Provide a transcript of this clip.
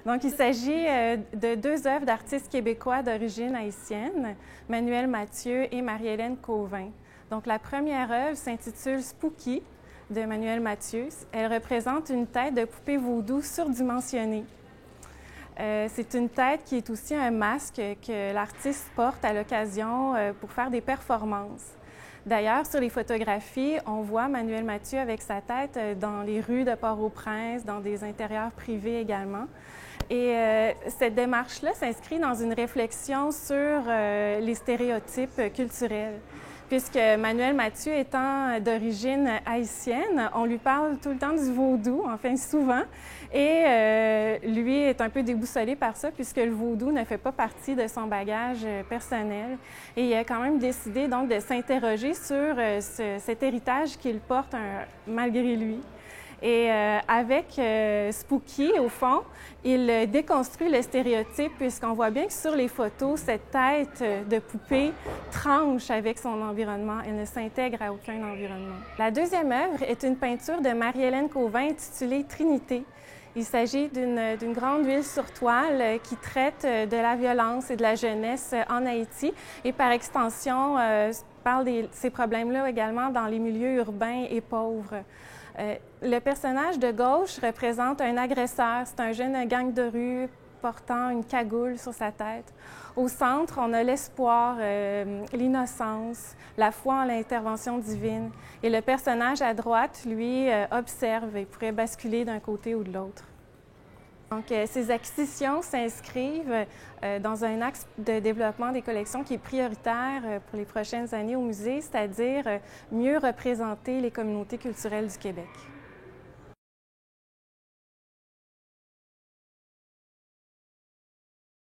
Donc, il s'agit de deux œuvres d'artistes québécois d'origine haïtienne, Manuel Mathieu et Marie-Hélène Cauvin. Donc, la première œuvre s'intitule Spooky de Manuel Mathieu. Elle représente une tête de poupée vaudou surdimensionnée. C'est une tête qui est aussi un masque que l'artiste porte à l'occasion pour faire des performances. D'ailleurs, sur les photographies, on voit Manuel Mathieu avec sa tête dans les rues de Port-au-Prince, dans des intérieurs privés également. Et cette démarche-là s'inscrit dans une réflexion sur les stéréotypes culturels. Puisque Manuel Mathieu étant d'origine haïtienne, on lui parle tout le temps du vaudou, enfin souvent, et lui est un peu déboussolé par ça puisque le vaudou ne fait pas partie de son bagage personnel. Et il a quand même décidé donc de s'interroger sur cet héritage qu'il porte malgré lui. Et avec Spooky, au fond, il déconstruit le stéréotype puisqu'on voit bien que sur les photos, cette tête de poupée tranche avec son environnement. Elle ne s'intègre à aucun environnement. La deuxième œuvre est une peinture de Marie-Hélène Cauvin intitulée Trinité. Il s'agit d'une grande huile sur toile qui traite de la violence et de la jeunesse en Haïti et par extension parle de ces problèmes-là également dans les milieux urbains et pauvres. Le personnage de gauche représente un agresseur. C'est un jeune gang de rue portant une cagoule sur sa tête. Au centre, on a l'espoir, l'innocence, la foi en l'intervention divine. Et le personnage à droite, lui, observe et pourrait basculer d'un côté ou de l'autre. Donc, ces acquisitions s'inscrivent dans un axe de développement des collections qui est prioritaire pour les prochaines années au musée, c'est-à-dire mieux représenter les communautés culturelles du Québec.